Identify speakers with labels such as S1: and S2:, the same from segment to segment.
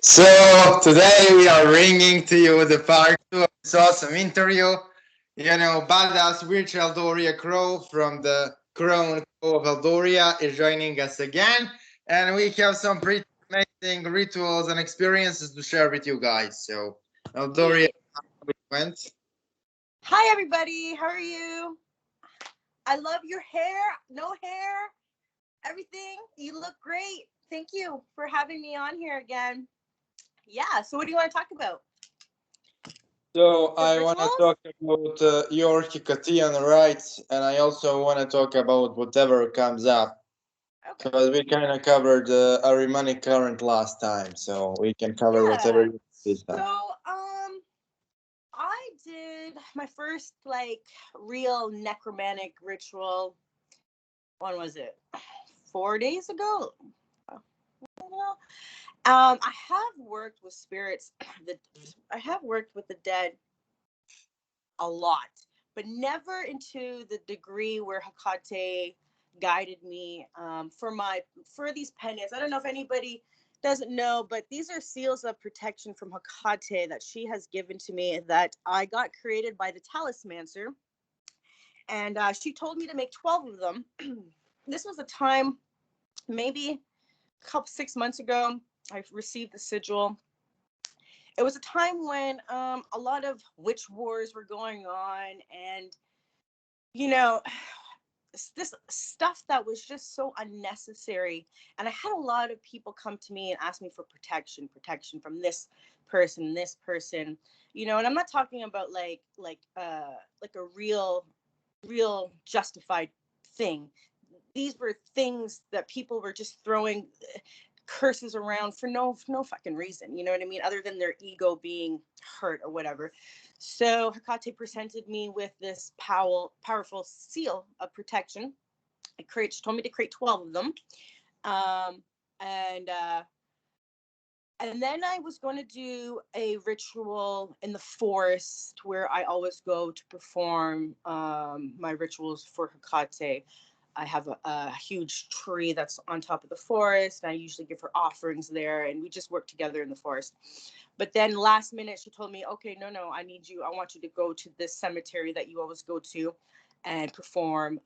S1: So today we are bringing to you the part two of this awesome interview. Badass virtual Eldoria Crow from the Crown of Eldoria is joining us again, and we have some pretty amazing rituals and experiences to share with you guys. So, Eldoria,
S2: Yay.
S1: how it went?
S2: Hi, everybody. How are you? I love your hair. No hair. Everything. You look great. Thank you for having me on here again. Yeah. So, what do you want to talk about?
S1: So
S2: The
S1: I want to
S2: rituals?
S1: talk about your Hecatian rights, and I also want to talk about whatever comes up.
S2: Okay.
S1: Because we kind of covered Arimony current last time, so we can cover whatever
S2: Yeah.
S1: you this
S2: So,
S1: time.
S2: I did my first real necromantic ritual. When was it? 4 days ago. I have worked with spirits. I have worked with the dead a lot, but never into the degree where Hecate guided me for these pendants. I don't know if anybody doesn't know, but these are seals of protection from Hecate that she has given to me that I got created by the talismancer, and she told me to make 12 of them. This was a time, maybe a couple 6 months ago. I received the sigil. It was a time when a lot of witch wars were going on, and you know, this stuff that was just so unnecessary. And I had a lot of people come to me and ask me for protection from this person, and I'm not talking about like a real justified thing. These were things that people were just throwing curses around for no fucking reason. You know what I mean? Other than their ego being hurt or whatever. So Hecate presented me with this powerful seal of protection. She told me to create 12 of them. Um, and and then I was going to do a ritual in the forest where I always go to perform my rituals for Hecate. I have a huge tree that's on top of the forest. I usually give her offerings there, and we just work together in the forest. But then last minute, she told me, okay, no, I want you to go to this cemetery that you always go to and perform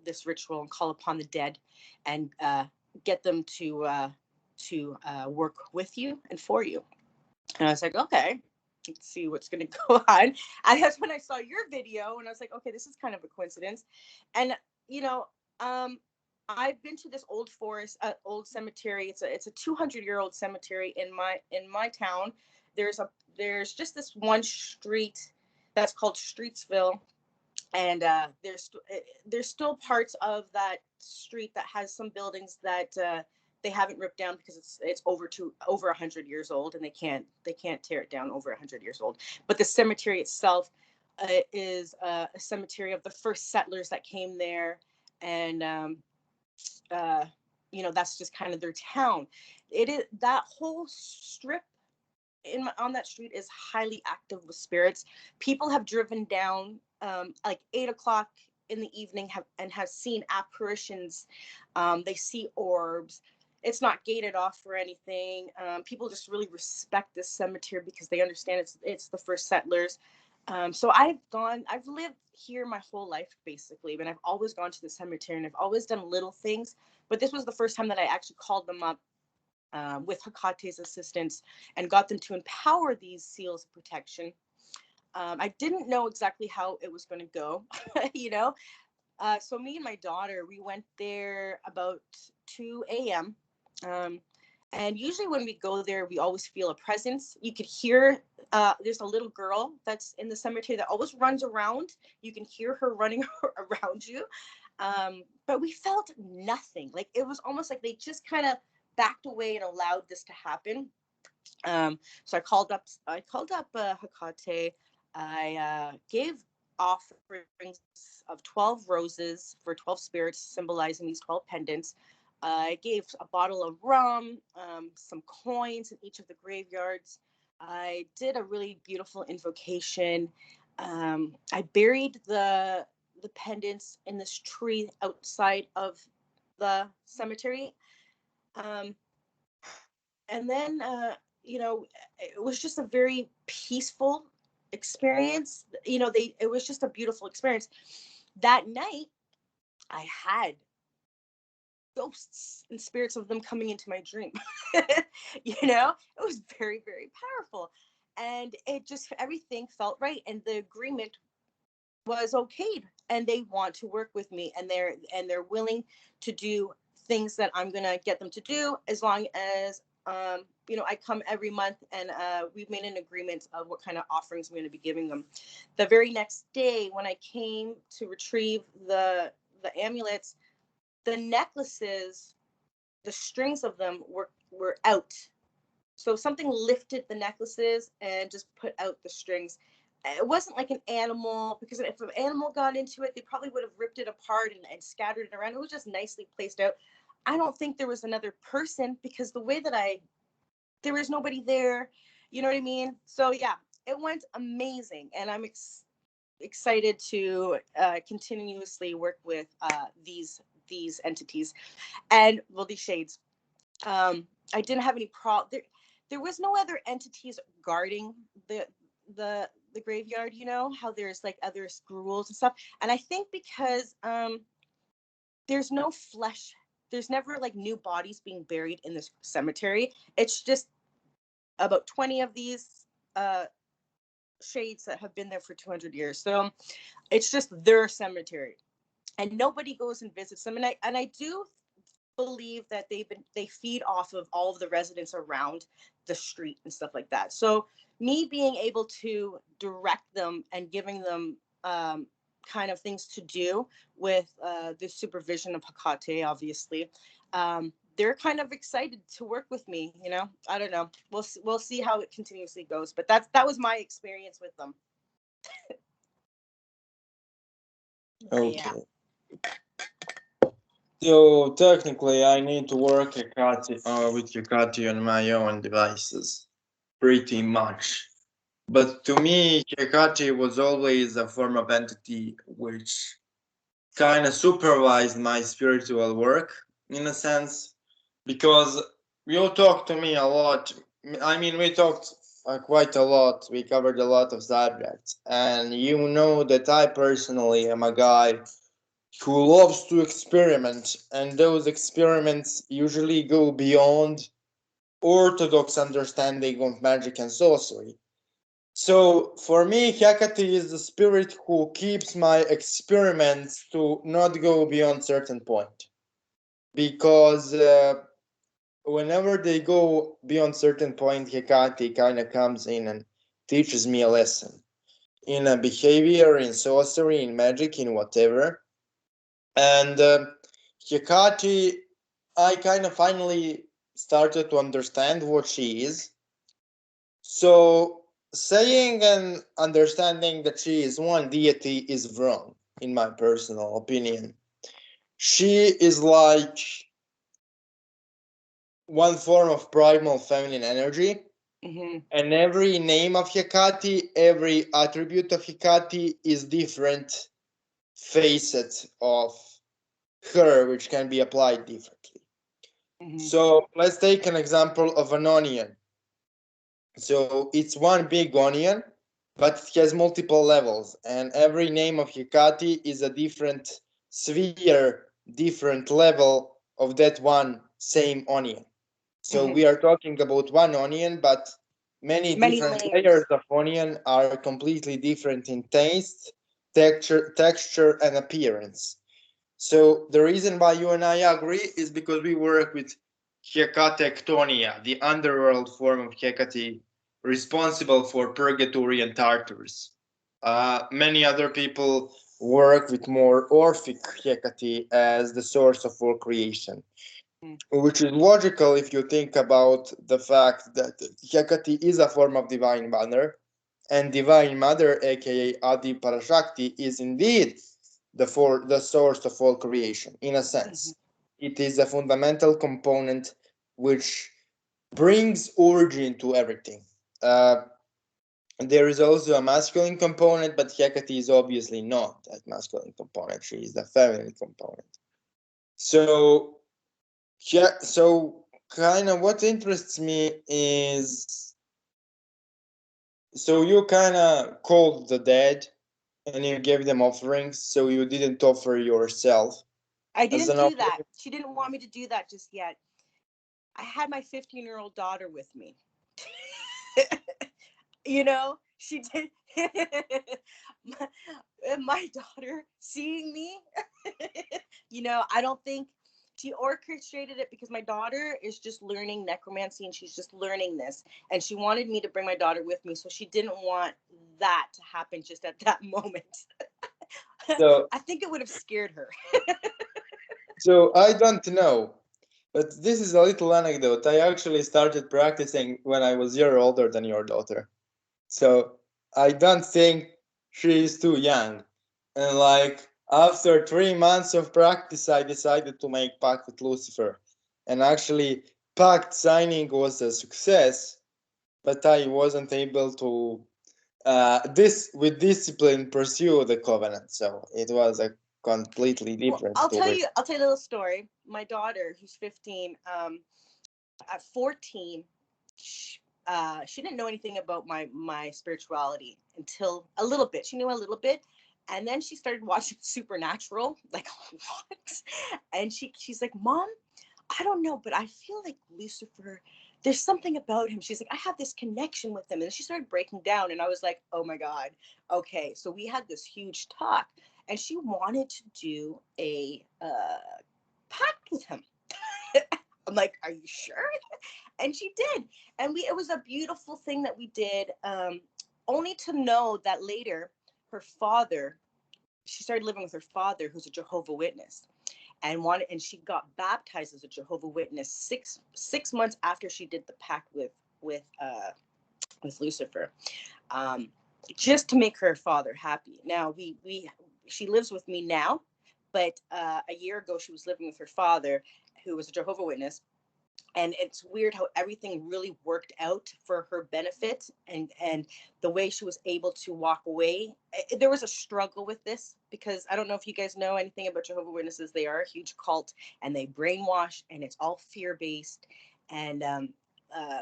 S2: this ritual and call upon the dead and get them to work with you and for you. And I was like, okay, let's see what's going to go on. And that's when I saw your video, and I was like, okay, this is kind of a coincidence. And you know, um, I've been to this old cemetery. It's a 200-year-old cemetery in my town. There's just this one street that's called Streetsville, and there's still parts of that street that has some buildings that they haven't ripped down because it's over 100 years old, and they can't tear it down over 100 years old. But the cemetery itself is a cemetery of the first settlers that came there, and uh, that's just kind of their town. It is that whole strip on that street is highly active with spirits. People have driven down like 8 o'clock in the evening have seen apparitions. They see orbs. It's not gated off or anything. People just really respect this cemetery because they understand it's the first settlers. So I've lived here my whole life basically, but I've always gone to the cemetery and I've always done little things. But this was the first time that I actually called them up with Hecate's assistance and got them to empower these seals of protection. I didn't know exactly how it was going to go, you know. So me and my daughter, we went there about 2 a.m. Um, and usually when we go there, we always feel a presence. You could hear there's a little girl that's in the cemetery that always runs around. You can hear her running around you. But we felt nothing. Like it was almost like they just kind of backed away and allowed this to happen. So I called up Hecate. I gave offerings of 12 roses for 12 spirits, symbolizing these 12 pendants. I gave a bottle of rum, some coins in each of the graveyards. I did a really beautiful invocation. I buried the pendants in this tree outside of the cemetery. Um, and then it was just a very peaceful experience. It was just a beautiful experience. That night, I had ghosts and spirits of them coming into my dream. It was very, very powerful. And it just, everything felt right. And the agreement was okayed, and they want to work with me, and they're willing to do things that I'm gonna get them to do, as long as I come every month, and we've made an agreement of what kind of offerings I'm going to be giving them. The very next day, when I came to retrieve the amulets, the necklaces, the strings of them were out. So something lifted the necklaces and just put out the strings. It wasn't like an animal, because if an animal got into it, they probably would have ripped it apart and scattered it around. It was just nicely placed out. I don't think there was another person, because the way that there was nobody there. You know what I mean? So yeah, it went amazing, and I'm excited to continuously work with these entities, and well, these shades. I didn't have any problem. There was no other entities guarding the graveyard. You know how there's like other ghouls and stuff, and I think because there's no flesh. There's never like new bodies being buried in this cemetery. It's just about 20 of these shades that have been there for 200 years. So it's just their cemetery, and nobody goes and visits them. And I do believe that they feed off of all of the residents around the street and stuff like that. So me being able to direct them and giving them kind of things to do with the supervision of Hecate, obviously, they're kind of excited to work with me. I don't know. We'll see how it continuously goes. But that was my experience with them.
S1: Okay.
S2: Yeah.
S1: So technically, I need to work with Hecate on my own devices, pretty much. But to me, Hecate was always a form of entity which kind of supervised my spiritual work, in a sense, because you talked to me a lot. I mean, we talked quite a lot. We covered a lot of subjects, and you know that I personally am a guy who loves to experiment, and those experiments usually go beyond orthodox understanding of magic and sorcery. So for me, Hecate is the spirit who keeps my experiments to not go beyond certain point, because whenever they go beyond certain point, Hecate kind of comes in and teaches me a lesson in a behavior, in sorcery, in magic, in whatever. And Hecate, I kind of finally started to understand what she is. So saying and understanding that she is one deity is wrong, in my personal opinion. She is like one form of primal feminine energy.
S2: Mm-hmm.
S1: And every name of Hecate, every attribute of Hecate is different facet of her, which can be applied differently.
S2: Mm-hmm.
S1: So let's take an example of an onion. So it's one big onion, but it has multiple levels, and every name of Hecate is a different sphere, different level of that one same onion. So we are talking about one onion, but many different layers of onion are completely different in taste, texture, and appearance. So the reason why you and I agree is because we work with Hecatectonia, the underworld form of Hecate, responsible for purgatory and Tartarus. Many other people work with more Orphic Hecate as the source of all creation, which is logical if you think about the fact that Hecate is a form of Divine Mother, and Divine Mother, aka Adi Parashakti, is indeed the source of all creation. In a sense, it is a fundamental component which brings origin to everything. There is also a masculine component, but Hecate is obviously not that masculine component. She is the feminine component. So kind of what interests me is, so you kind of called the dead and you gave them offerings, so you didn't offer yourself
S2: I
S1: as
S2: didn't
S1: an
S2: do that.
S1: offering.
S2: She didn't want me to do that just yet. I had my 15-year-old daughter with me. You know, she did. my, my daughter seeing me, I don't think she orchestrated it, because my daughter is just learning necromancy and she's just learning this. And she wanted me to bring my daughter with me. So she didn't want that to happen just at that moment.
S1: So,
S2: I think it would have scared her.
S1: so I don't know, but this is a little anecdote. I actually started practicing when I was a year older than your daughter. So I don't think she is too young. And like after 3 months of practice, I decided to make pact with Lucifer. And actually, pact signing was a success, but I wasn't able to this with discipline pursue the covenant. So it was a completely
S2: Well,
S1: different
S2: I'll tell
S1: story.
S2: you. I'll tell you a little story. My daughter, who's 15, at 14, she didn't know anything about my spirituality until a little bit. She knew a little bit, and then she started watching Supernatural. Like, what? And she's like, Mom, I don't know, but I feel like Lucifer. There's something about him. She's like, I have this connection with him. And she started breaking down, and I was like, oh my God. Okay. So we had this huge talk, and she wanted to do a pact with him. I'm like, are you sure? And she did. And it was a beautiful thing that we did, only to know that later her father, she started living with her father, who's a Jehovah Witness, and she got baptized as a Jehovah Witness six months after she did the pact with Lucifer, um, just to make her father happy. Now we she lives with me now, but a year ago she was living with her father, who was a Jehovah Witness, and it's weird how everything really worked out for her benefit, and the way she was able to walk away. There was a struggle with this, because I don't know if you guys know anything about Jehovah Witnesses. They are a huge cult, and they brainwash, and it's all fear-based. And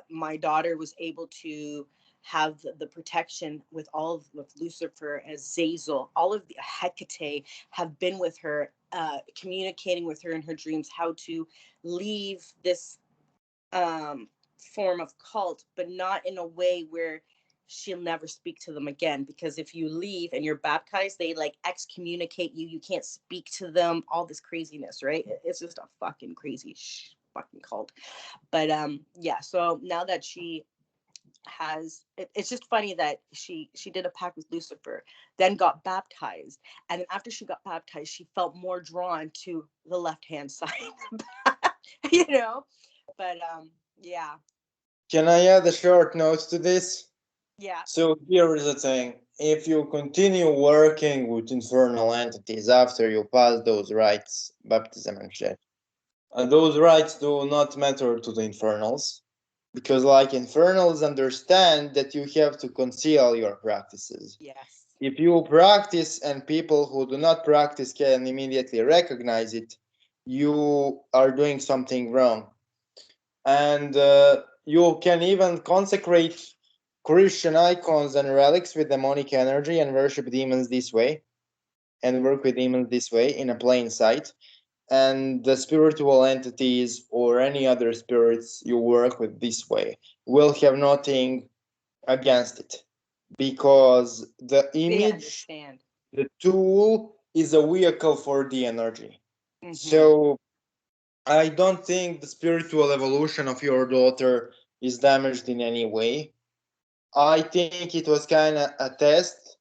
S2: my daughter was able to have the protection with all of Lucifer, as Zazel, all of the Hecate have been with her, communicating with her in her dreams how to leave this form of cult, but not in a way where she'll never speak to them again. Because if you leave and you're baptized, they like excommunicate you. You can't speak to them. All this craziness, right? It's just a fucking crazy fucking cult. But yeah. So now that she it's just funny that she did a pact with Lucifer, then got baptized, and then after she got baptized, she felt more drawn to the left hand side. you know but yeah.
S1: Can I add a short note to this?
S2: Yeah.
S1: So here is the thing. If you continue working with infernal entities after you pass those rites, baptism and shit, those rites do not matter to the infernals, because like infernals understand that you have to conceal your practices.
S2: Yes.
S1: If you practice and people who do not practice can immediately recognize it, you are doing something wrong. And you can even consecrate Christian icons and relics with demonic energy and worship demons this way, and work with demons this way in a plain sight. And the spiritual entities or any other spirits you work with this way will have nothing against it, because the
S2: They
S1: image,
S2: understand.
S1: the tool, is a vehicle for the energy.
S2: Mm-hmm.
S1: So I don't think the spiritual evolution of your daughter is damaged in any way. I think it was kind of a test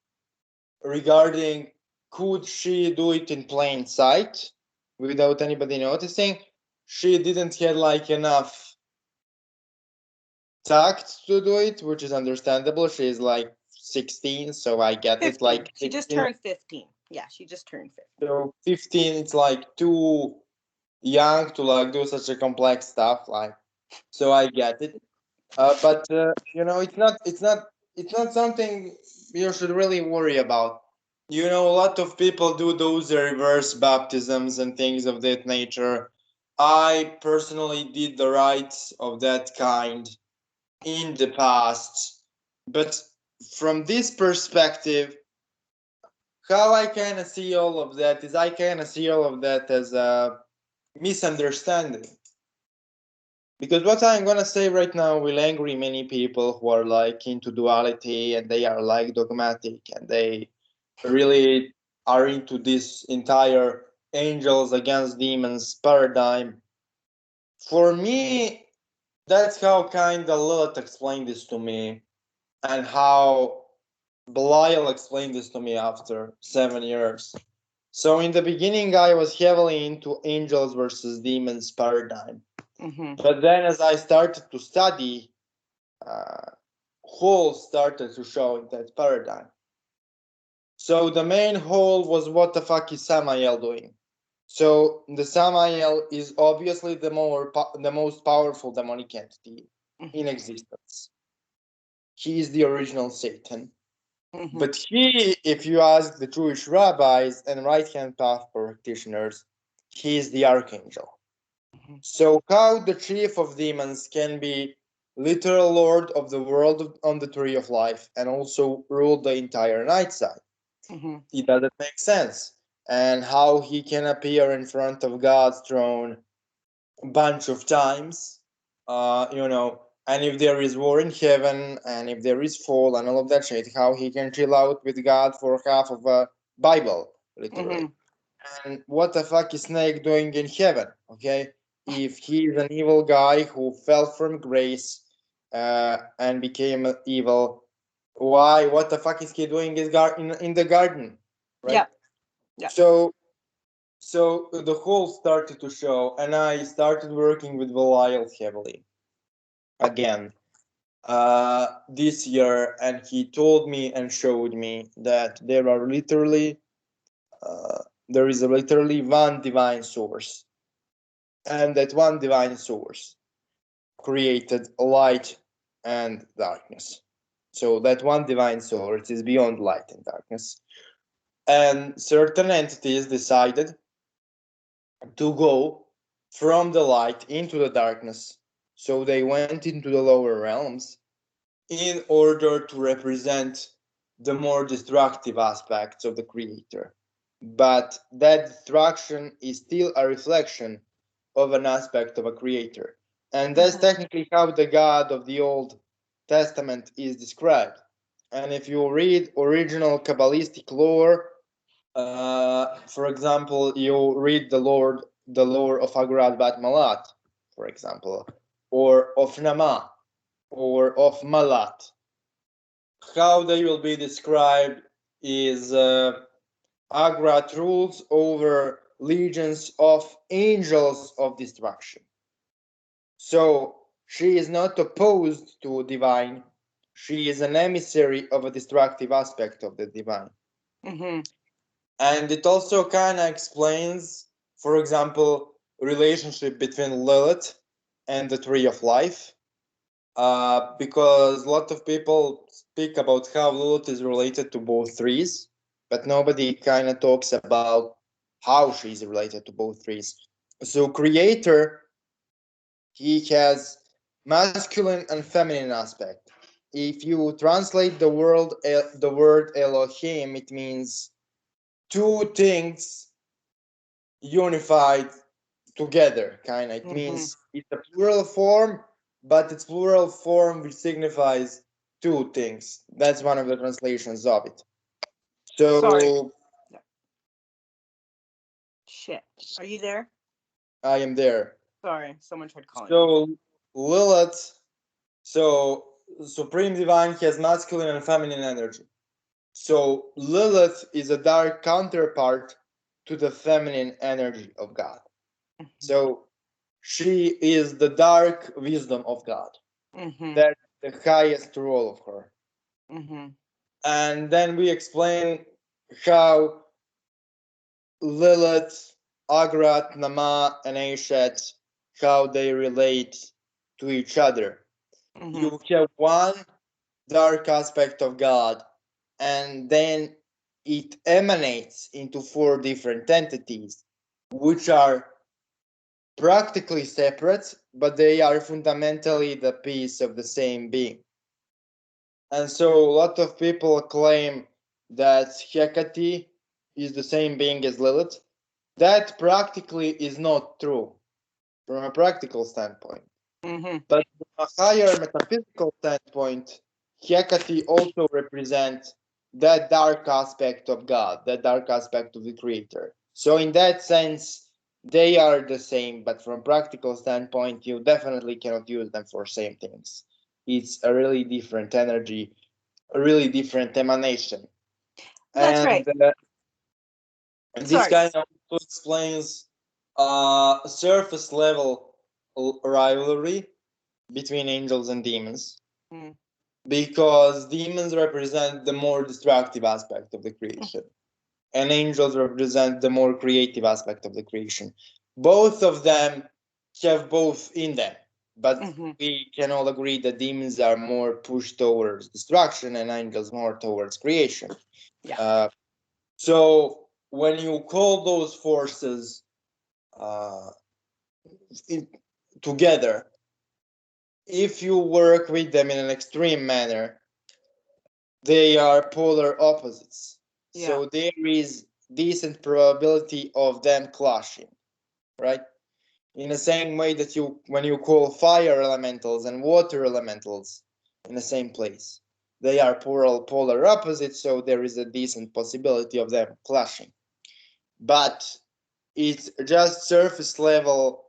S1: regarding could she do it in plain sight without anybody noticing. She didn't have like enough tact to do it, which is understandable. She's like 16, so I get it.
S2: 15.
S1: Like
S2: She just
S1: 16,
S2: turned 15. Yeah, she just turned 15.
S1: so 15, it's like too young to like do such a complex stuff. Like, so I get it. But it's not something you should really worry about. A lot of people do those reverse baptisms and things of that nature. I personally did the rites of that kind in the past, but from this perspective, how I kind of see all of that is I kind of see all of that as a misunderstanding. Because what I'm gonna say right now will angry many people who are like into duality and they are like dogmatic and they really are into this entire angels against demons paradigm. For me, that's how kind of Lilith explained this to me, and how Belial explained this to me after 7 years. So in the beginning, I was heavily into angels versus demons paradigm. But then, as I started to study, holes started to show in that paradigm. So the main hole was, what the fuck is Samael doing? So the Samael is obviously the most powerful demonic entity in existence. He is the original Satan. But he, if you ask the Jewish rabbis and right-hand path practitioners, he is the archangel. So how the chief of demons can be literal lord of the world on the tree of life and also rule the entire night side? It doesn't make sense. And how he can appear in front of God's throne a bunch of times, and if there is war in heaven and if there is fall and all of that shit, how he can chill out with God for half of a Bible, literally. And what the fuck is Snake doing in heaven? Okay, if he's an evil guy who fell from grace and became evil, why? What the fuck is he doing in the garden? Right. Yeah. So the hole started to show, and I started working with Belial heavily again this year, and he told me and showed me that there is literally one divine source, and that one divine source created light and darkness. So that one divine source is beyond light and darkness, and certain entities decided to go from the light into the darkness. So they went into the lower realms in order to represent the more destructive aspects of the creator. But that destruction is still a reflection of an aspect of a creator. And that's technically how the God of the Old Testament is described. And if you read original Kabbalistic lore, for example, you read the lore of Agrat Bat Malat, for example, or of Nama, or of Malat. How they will be described is Agrat rules over legions of angels of destruction. So she is not opposed to divine. She is an emissary of a destructive aspect of the divine. And it also kind of explains, for example, relationship between Lilith and the Tree of Life, because a lot of people speak about how Lilith is related to both trees, but nobody kind of talks about how she's related to both trees. So Creator, he has masculine and feminine aspect. If you translate the word Elohim, it means two things unified together, kind of. It means it's a plural form, but it's plural form which signifies two things. That's one of the translations of it. So,
S2: sorry. Shit. Are you there?
S1: I am there.
S2: Sorry, someone tried calling.
S1: So Lilith, so Supreme Divine has masculine and feminine energy. So Lilith is a dark counterpart to the feminine energy of God. So she is the dark wisdom of God. That's the highest role of her. And then we explain how Lilith, Agrat, Nama, and Aishet, how they relate to each other. You have one dark aspect of God, and then it emanates into four different entities, which are practically separate, but they are fundamentally the piece of the same being. And so a lot of people claim that Hecate is the same being as Lilith. That practically is not true from a practical standpoint.
S2: Mm-hmm.
S1: But from a higher metaphysical standpoint, Hecate also represents that dark aspect of God, that dark aspect of the Creator. So in that sense, they are the same, but from a practical standpoint, you definitely cannot use them for same things. It's a really different energy, a really different emanation.
S2: That's
S1: And
S2: right.
S1: this
S2: Sorry.
S1: kind of also explains surface level rivalry between angels and demons,
S2: Mm.
S1: because demons represent the more destructive aspect of the creation and angels represent the more creative aspect of the creation. Both of them have both in them, but
S2: Mm-hmm.
S1: we can all agree that demons are more pushed towards destruction and angels more towards creation.
S2: Yeah.
S1: So when you call those forces uh, in, together, if you work with them in an extreme manner, they are polar opposites.
S2: Yeah.
S1: So there is decent probability of them clashing, right? In the same way that you, when you call fire elementals and water elementals in the same place, they are polar opposites, so there is a decent possibility of them clashing. But it's just surface level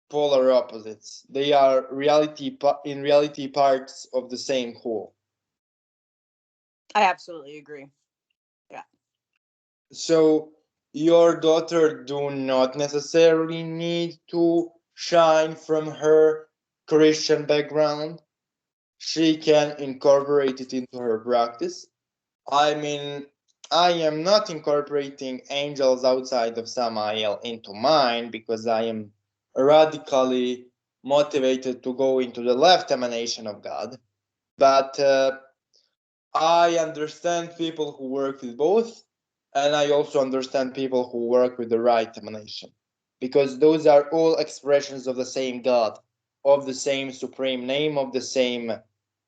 S1: polar opposites. They are in reality parts of the same whole.
S2: I absolutely agree. Yeah.
S1: So your daughter do not necessarily need to shine from her Christian background. She can incorporate it into her practice. I mean, I am not incorporating angels outside of Samael into mine because I am radically motivated to go into the left emanation of God. But I understand people who work with both, and I also understand people who work with the right emanation, because those are all expressions of the same God, of the same supreme name, of the same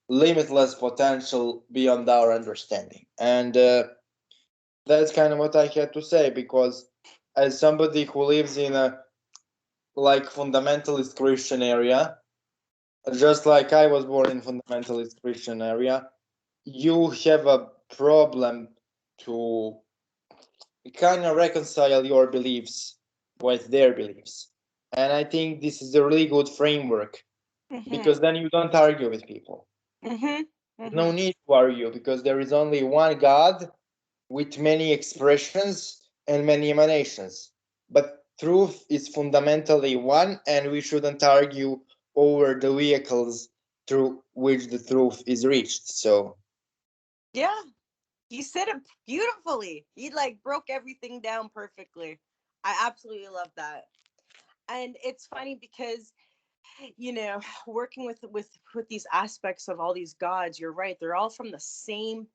S1: limitless potential beyond our understanding. And that's kind of what I had to say, because as somebody who lives in a like fundamentalist Christian area, just like I was born in fundamentalist Christian area, you have a problem to kind of reconcile your beliefs with their beliefs. And I think this is a really good framework,
S2: Mm-hmm.
S1: because then you don't argue with people.
S2: Mm-hmm.
S1: There's
S2: Mm-hmm.
S1: no need to argue because there is only one God with many expressions and many emanations. But truth is fundamentally one, and we shouldn't argue over the vehicles through which the truth is reached. So
S2: Yeah. You said it beautifully. You like broke everything down perfectly. I absolutely love that. And it's funny because working with these aspects of all these gods, you're right, they're all from the same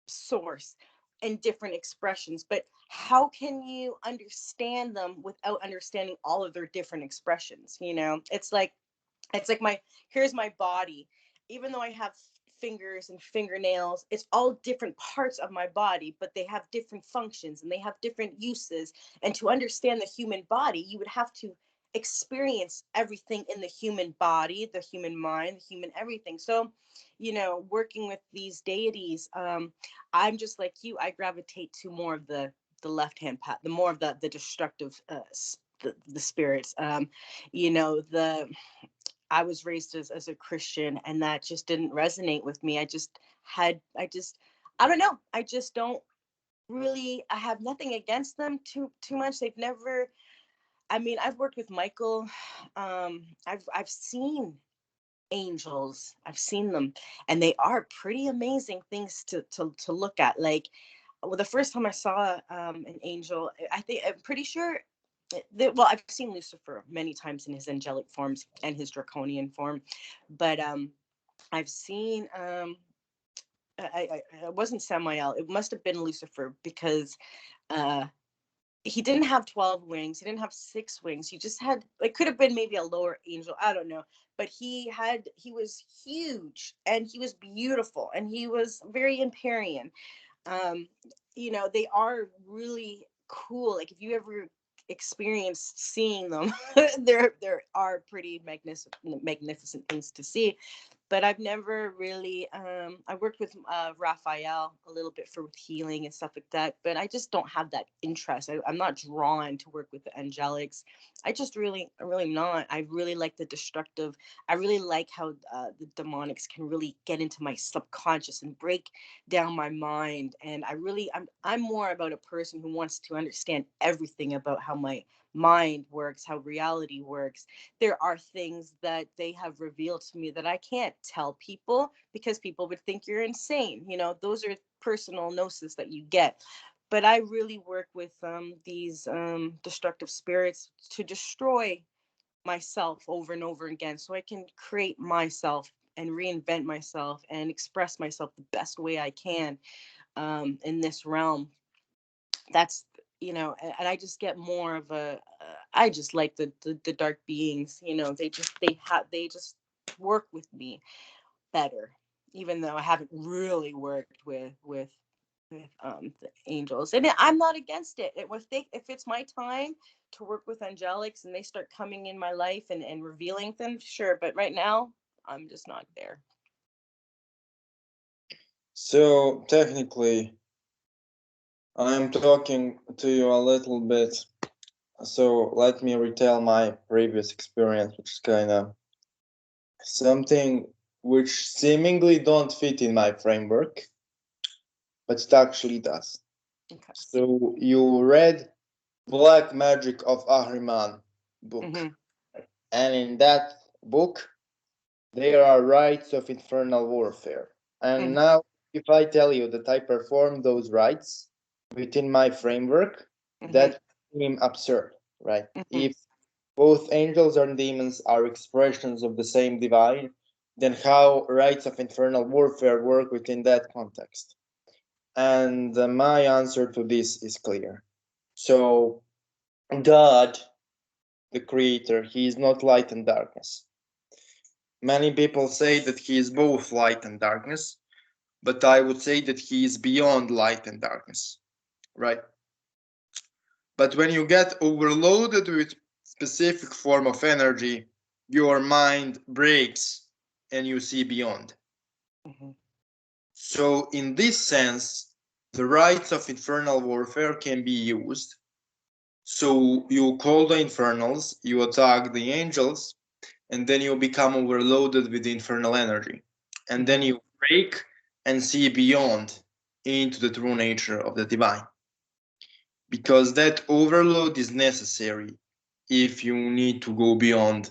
S2: source and different expressions, but how can you understand them without understanding all of their different expressions? It's like my here's my body. Even though I have fingers and fingernails, it's all different parts of my body, but they have different functions and they have different uses. And to understand the human body, you would have to experience everything in the human body, the human mind, the human everything. So, working with these deities, I'm just like you. I gravitate to more of the left hand path, the more of the destructive the spirits. The I was raised as a Christian, and that just didn't resonate with me. I don't know. I just don't really, I have nothing against them too much. They've never, I mean, I've worked with Michael. I've seen angels. I've seen them, and they are pretty amazing things to look at. Like, well, the first time I saw an angel, I'm pretty sure well, I've seen Lucifer many times in his angelic forms and his draconian form, but I've seen it wasn't Samael. It must have been Lucifer because uh he didn't have 12 wings. He didn't have 6 wings. He just had, it could have been maybe a lower angel. I don't know. But he was huge and he was beautiful and he was very Empyrean. Um, they are really cool. Like if you ever experienced seeing them, there are pretty magnificent things to see. But I've never really I worked with Raphael a little bit for healing and stuff like that, but I just don't have that interest. I'm not drawn to work with the angelics. I'm really not. I really like the destructive. I really like how the demonics can really get into my subconscious and break down my mind. And I'm more about a person who wants to understand everything about how my mind works, how reality works. There are things that they have revealed to me that I can't tell people because people would think you're insane. Those are personal gnosis that you get. But I really work with these destructive spirits to destroy myself over and over again so I can create myself and reinvent myself and express myself the best way I can in this realm. That's and I just get more of a I just like the dark beings. They just work with me better, even though I haven't really worked with the angels. And I'm not against it. If it's my time to work with angelics and they start coming in my life and revealing them, sure. But right now I'm just not there.
S3: So technically, I'm talking to you a little bit. So let me retell my previous experience, which is kind of something which seemingly don't fit in my framework, but it actually does.
S2: Okay.
S3: So you read Black Magic of Ahriman book, and in that book there are rites of infernal warfare. And now, if I tell you that I perform those rites within my framework, that seems absurd, right? If both angels and demons are expressions of the same divine, then how rites of infernal warfare work within that context? And my answer to this is clear. So, God, the creator, he is not light and darkness. Many people say that he is both light and darkness, but I would say that he is beyond light and darkness, right? But when you get overloaded with specific form of energy, your mind breaks and you see beyond. So in this sense, the rites of infernal warfare can be used. So you call the infernals, you attack the angels, and then you become overloaded with the infernal energy. And then you break and see beyond into the true nature of the divine. Because that overload is necessary if you need to go beyond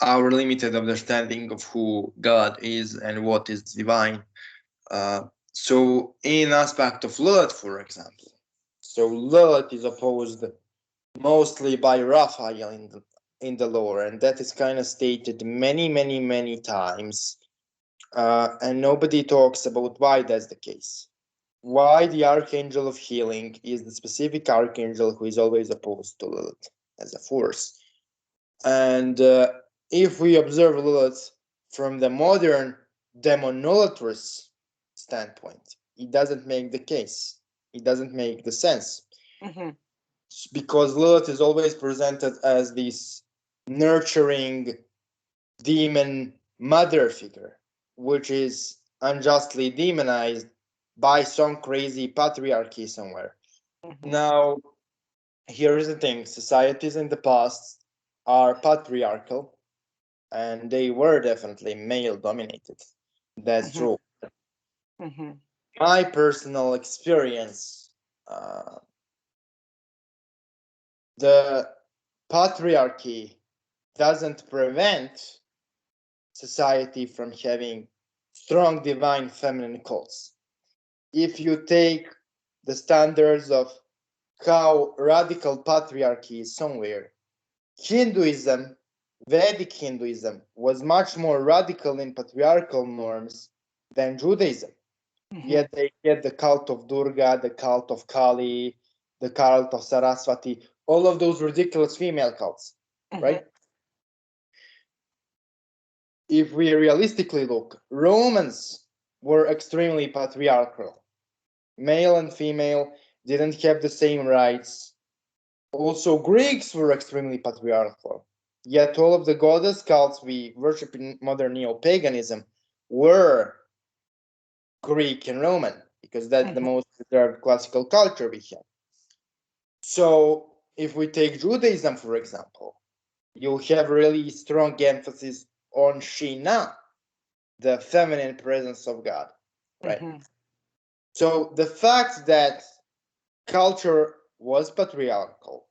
S3: our limited understanding of who God is and what is divine. So in aspect of Lilith, for example, so Lilith is opposed mostly by Raphael in the lore, and that is kind of stated many times, and nobody talks about why that's the case. Why the Archangel of Healing is the specific Archangel who is always opposed to Lilith as a force. And if we observe Lilith from the modern demonolatrous standpoint, it doesn't make the case. It doesn't make the sense. Because Lilith is always presented as this nurturing demon mother figure, which is unjustly demonized by some crazy patriarchy somewhere. Now, here is the thing: societies in the past are patriarchal, and they were definitely male dominated. That's true. My personal experience, the patriarchy doesn't prevent society from having strong divine feminine cults. If you take the standards of how radical patriarchy is somewhere, Hinduism, Vedic Hinduism, was much more radical in patriarchal norms than Judaism. Yet they get the cult of Durga, the cult of Kali,
S1: the cult of Saraswati, all of those ridiculous female cults, right? If we realistically look, Romans were extremely patriarchal. Male and female didn't have the same rights. Also, Greeks were extremely patriarchal. Yet all of the goddess cults we worship in modern neo-paganism were Greek and Roman, because that's the most preserved classical culture we have. So if we take Judaism, for example, you have really strong emphasis on Shina, the feminine presence of God, right? So the fact that culture was patriarchal,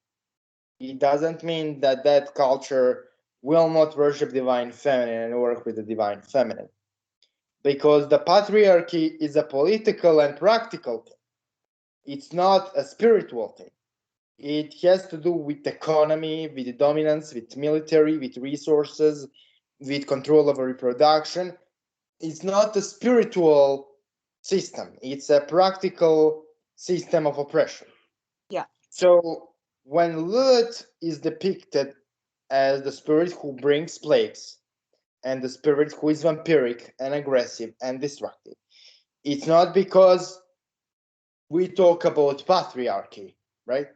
S1: it doesn't mean that that culture will not worship divine feminine and work with the divine feminine, because the patriarchy is a political and practical thing. It's not a spiritual thing. It has to do with economy, with dominance, with military, with resources, with control over reproduction. It's not a spiritual system. It's a practical system of oppression.
S2: Yeah.
S1: So when Lilith is depicted as the spirit who brings plagues and the spirit who is vampiric and aggressive and destructive, it's not because we talk about patriarchy, right?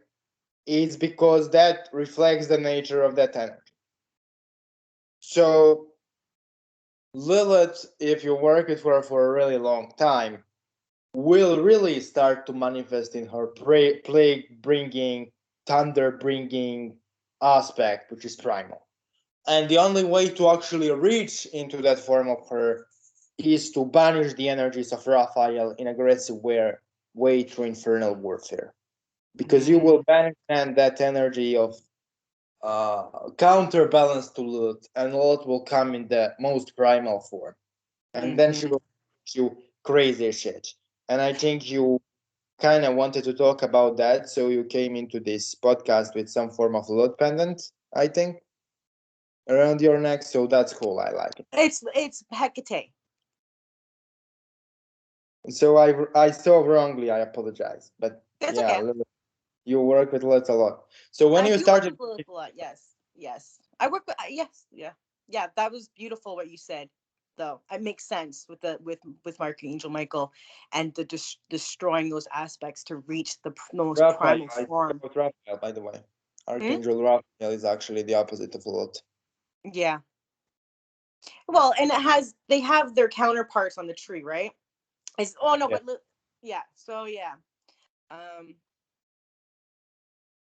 S1: It's because that reflects the nature of that energy. So Lilith, if you work with her for a really long time, will really start to manifest in her plague bringing, thunder bringing aspect, which is primal. And the only way to actually reach into that form of her is to banish the energies of Raphael in aggressive way through infernal warfare. Because you will banish that energy of counterbalance to Lilith, and Lilith will come in the most primal form. And then she will do crazy shit. And I think you kind of wanted to talk about that, so you came into this podcast with some form of Lilith pendant, I think, around your neck. So that's cool. I like it.
S2: It's Hecate.
S1: So I saw wrongly. I apologize, but
S2: That's
S1: yeah,
S2: okay.
S1: Lilith, you work with Lilith a lot. So when
S2: I
S1: you
S2: do
S1: started,
S2: work with Lilith a lot. Yes. I work with yes, yeah. That was beautiful what you said, though. It makes sense with the with Archangel Michael and the destroying those aspects to reach the most
S1: Raphael,
S2: primal
S1: I talk
S2: form.
S1: about Raphael, by the way. Archangel Raphael is actually the opposite of Lilith.
S2: Yeah. Well, and they have their counterparts on the tree, right? It's
S1: Yeah.
S2: but yeah. So yeah. Um,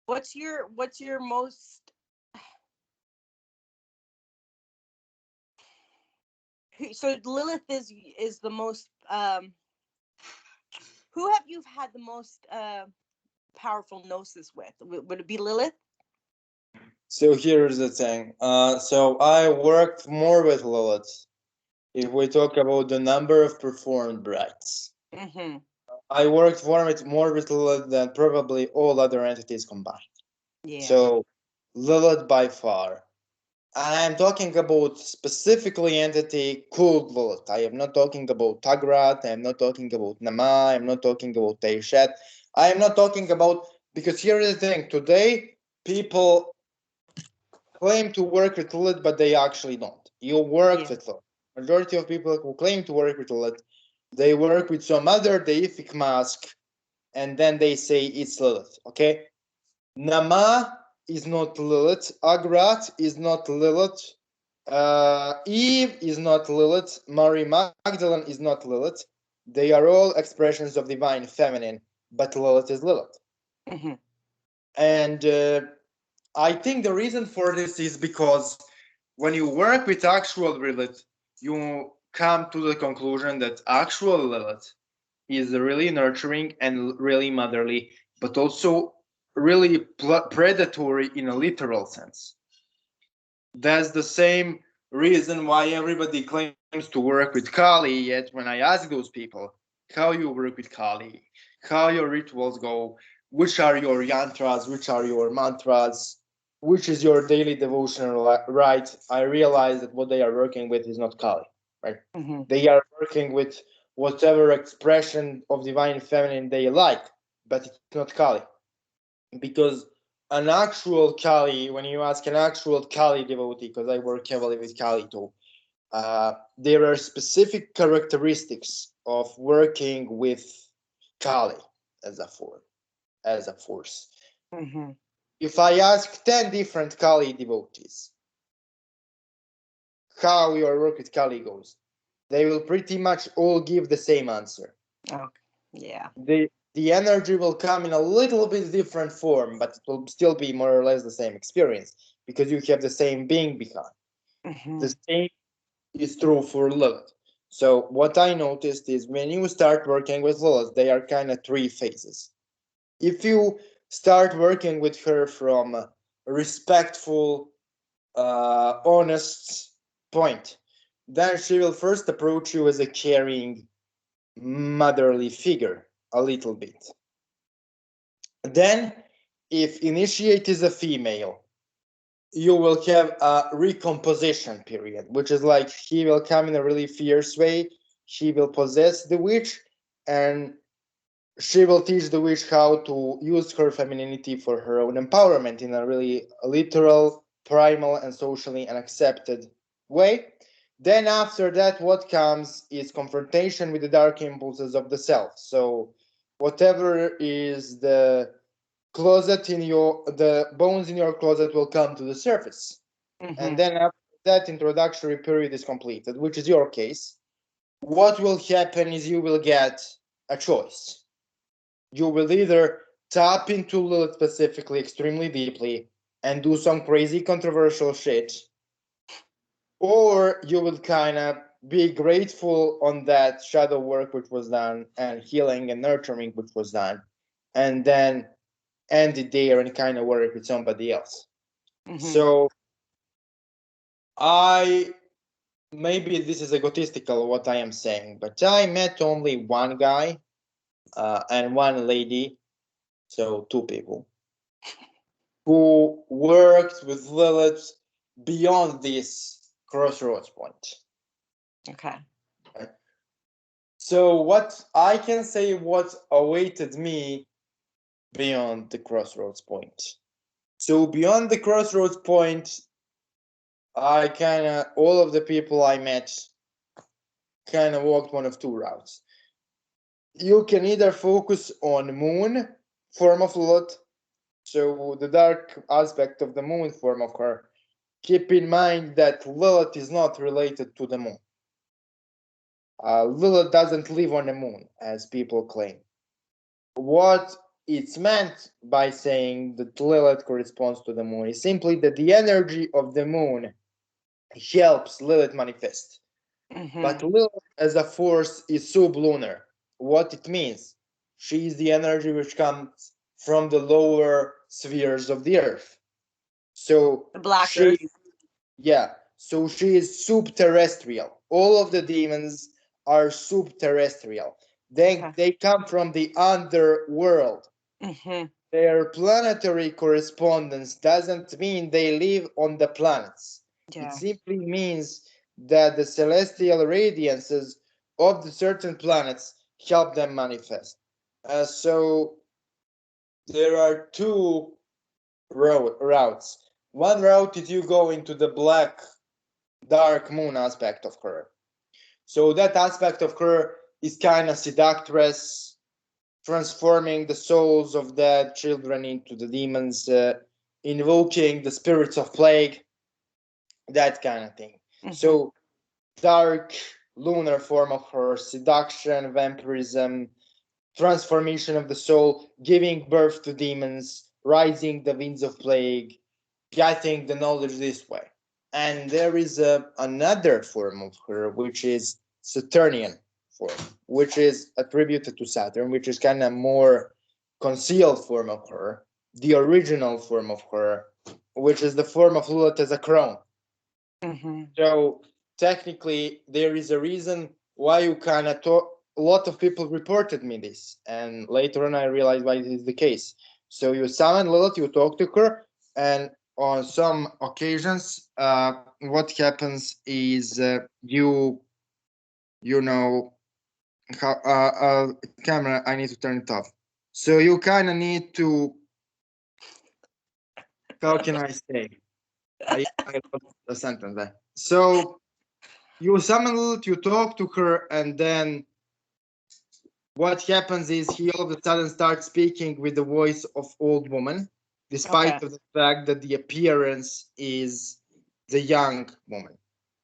S2: what's your most so Lilith is the most who have you had the most powerful gnosis with? Would it be Lilith?
S1: So here's the thing. So I worked more with Lilith. If we talk about the number of performed rites, I worked more with Lilith than probably all other entities combined.
S2: Yeah.
S1: So Lilith by far. I'm talking about specifically entity called Lilith. I am not talking about Tagrat. I am not talking about Nama. I am not talking about Teishet. I am not talking about, because here is the thing. Today, people claim to work with Lilith, but they actually don't. You work with Lilith. Majority of people who claim to work with Lilith, they work with some other deific mask, and then they say it's Lilith. Okay, Nama is not Lilith. Agrat is not Lilith. Eve is not Lilith. Mary Magdalene is not Lilith. They are all expressions of divine feminine, but Lilith is Lilith. And I think the reason for this is because when you work with actual Lilith, you come to the conclusion that actual Lilith is really nurturing and really motherly, but also really predatory in a literal sense. That's the same reason why everybody claims to work with Kali, yet when I ask those people how you work with Kali, how your rituals go, which are your yantras, which are your mantras, which is your daily devotional rite, I realize that what they are working with is not Kali, right? They are working with whatever expression of divine feminine they like, but it's not Kali. because an actual Kali, when you ask an actual Kali devotee, because I work heavily with Kali too, there are specific characteristics of working with Kali as a force.
S2: Mm-hmm.
S1: If I ask 10 different Kali devotees how your work with Kali goes, they will pretty much all give the same answer.
S2: Okay. Yeah.
S1: The energy will come in a little bit different form, but it will still be more or less the same experience because you have the same being behind.
S2: Mm-hmm.
S1: The same is true for Lilith. So what I noticed is when you start working with Lilith, they are kind of three phases. If you start working with her from a respectful, honest point, then she will first approach you as a caring, motherly figure a little bit. Then, if initiate is a female, you will have a recomposition period, which is like he will come in a really fierce way, she will possess the witch, and she will teach the witch how to use her femininity for her own empowerment in a really literal, primal, and socially unaccepted way. Then, after that, what comes is confrontation with the dark impulses of the self. So, whatever is the closet in the bones in your closet will come to the surface.
S2: Mm-hmm.
S1: And then after that introductory period is completed, which is your case, what will happen is you will get a choice. You will either tap into Lilith specifically extremely deeply and do some crazy controversial shit, or you will kind of be grateful on that shadow work which was done and healing and nurturing which was done, and then end it there and kind of work with somebody else.
S2: Mm-hmm.
S1: So I maybe this is egotistical what I am saying, but I met only one guy and one lady, so two people who worked with Lilith beyond this crossroads point.
S2: Okay.
S1: So what I can say what awaited me beyond the crossroads point. So beyond the crossroads point, I kind of all of the people I met kind of walked one of two routes. You can either focus on moon form of Lilith, so the dark aspect of the moon form of her. Keep in mind that Lilith is not related to the moon. Lilith doesn't live on the moon, as people claim. What it's meant by saying that Lilith corresponds to the moon is simply that the energy of the moon helps Lilith manifest.
S2: Mm-hmm.
S1: But Lilith as a force is sublunar. What it means? She is the energy which comes from the lower spheres of the earth. So
S2: The black
S1: she,
S2: earth.
S1: yeah, so she is subterrestrial. All of the demons are subterrestrial. They come from the underworld.
S2: Mm-hmm.
S1: Their planetary correspondence doesn't mean they live on the planets.
S2: Yeah.
S1: It simply means that the celestial radiances of the certain planets help them manifest. So there are two routes. One route is you go into the black, dark moon aspect of her. So that aspect of her is kind of seductress, transforming the souls of dead children into the demons, invoking the spirits of plague, that kind of thing.
S2: Mm-hmm.
S1: So dark lunar form of her, seduction, vampirism, transformation of the soul, giving birth to demons, rising the winds of plague, getting the knowledge this way. And there is another form of her, which is Saturnian form, which is attributed to Saturn, which is kind of more concealed form of her, the original form of her, which is the form of Lilith as a crown.
S2: Mm-hmm.
S1: So technically, there is a reason why you kind of talk. A lot of people reported me this, and later on I realized why this is the case. So you summon Lilith, you talk to her, and on some occasions, what happens is you know how camera. I need to turn it off. So you kind of need to How can I say? I love the sentence there. So you summon Lilith, you talk to her, and then what happens is he all of a sudden starts speaking with the voice of old woman, despite
S2: Okay.
S1: of the fact that the appearance is the young woman.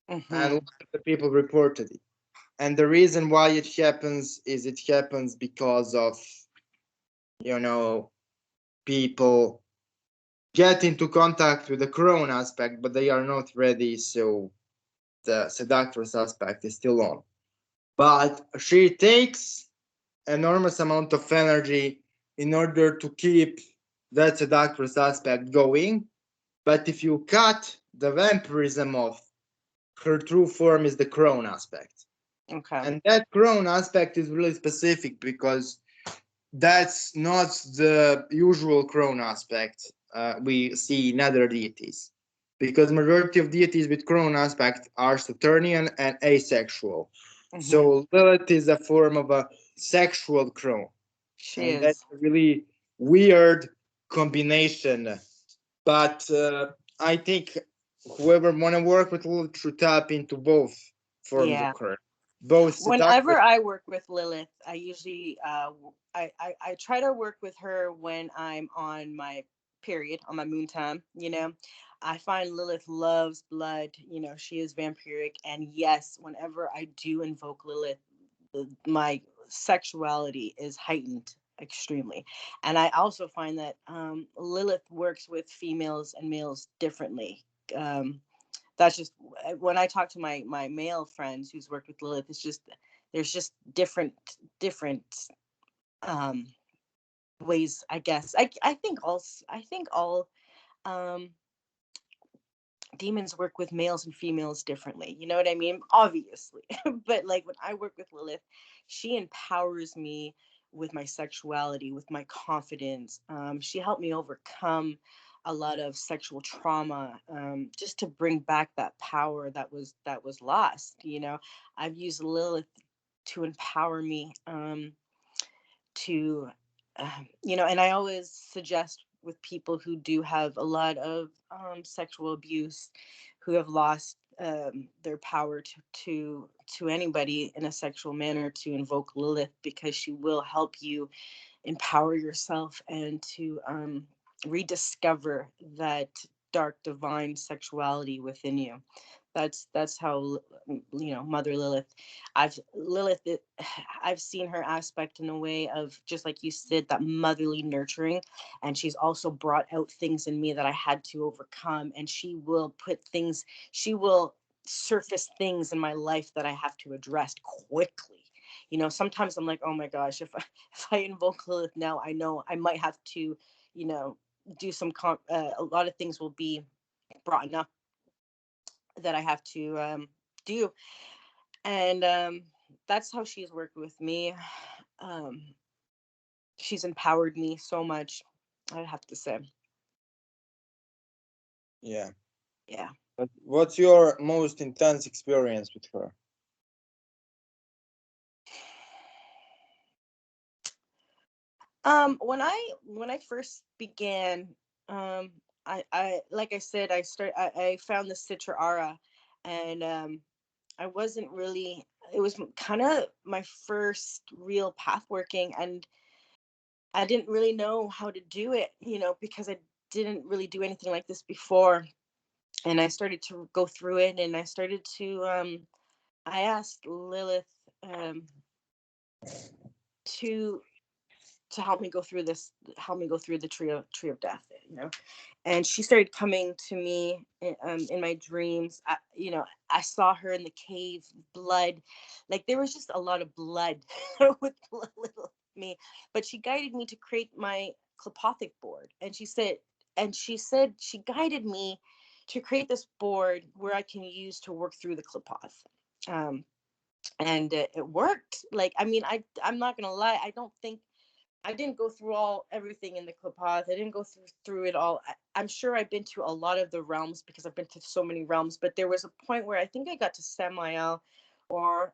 S1: And
S2: Mm-hmm.
S1: lots of the people reported it. And the reason why it happens is it happens because of, you know, people get into contact with the crone aspect, but they are not ready, so the seductress aspect is still on. But she takes enormous amount of energy in order to keep that seductress aspect going. But if you cut the vampirism off, her true form is the crone aspect.
S2: Okay.
S1: And that crone aspect is really specific because that's not the usual crone aspect we see in other deities. Because majority of deities with crone aspect are Saturnian and asexual.
S2: Mm-hmm.
S1: So Lilith is a form of a sexual crone.
S2: She
S1: And
S2: is.
S1: that's a really weird combination. But I think whoever want to work with Lilith should tap into both forms
S2: Yeah.
S1: of her. Both
S2: Whenever
S1: seductress.
S2: I work with Lilith, I usually I try to work with her when I'm on my period, on my moon time, you know. I find Lilith loves blood, you know, she is vampiric, and yes, whenever I do invoke Lilith, my sexuality is heightened extremely. And I also find that Lilith works with females and males differently. That's just when I talk to my male friends who's worked with Lilith, it's just there's just different um ways, I guess. I think all um demons work with males and females differently, you know what I mean, obviously. But like when I work with Lilith, she empowers me with my sexuality, with my confidence. She helped me overcome a lot of sexual trauma, just to bring back that power that was lost, you know. I've used Lilith to empower me, to you know. And I always suggest with people who do have a lot of sexual abuse, who have lost their power to anybody in a sexual manner, to invoke Lilith, because she will help you empower yourself and to rediscover that dark divine sexuality within you. That's how, you know, Mother Lilith. I've seen her aspect in a way of, just like you said, that motherly nurturing, and she's also brought out things in me that I had to overcome. And she will put things, she will surface things in my life that I have to address quickly. You know, sometimes I'm like, oh my gosh, if I invoke Lilith now, I know I might have to, you know, do a lot of things will be brought up that I have to do. And that's how she's worked with me. Um, she's empowered me so much, I'd have to say.
S1: Yeah.
S2: Yeah.
S1: But what's your most intense experience with her?
S2: When I first began, I like I said, I found the Citra Aura, and I wasn't really, it was kind of my first real path working, and I didn't really know how to do it, you know, because I didn't really do anything like this before. And I started to go through it, and I started to I asked Lilith um to help me go through this, help me go through the tree of death, you know. And she started coming to me in my dreams. You know, I saw her in the cave, blood, like there was just a lot of blood with little me. But she guided me to create my Klipothic board, and she said she guided me to create this board where I can use to work through the Klipoth. Um, and it worked. Like, I mean, I'm not gonna lie, I didn't go through everything in the Klipoth. I didn't go through it all. I'm sure I've been to a lot of the realms because I've been to so many realms. But there was a point where I think I got to Samael, or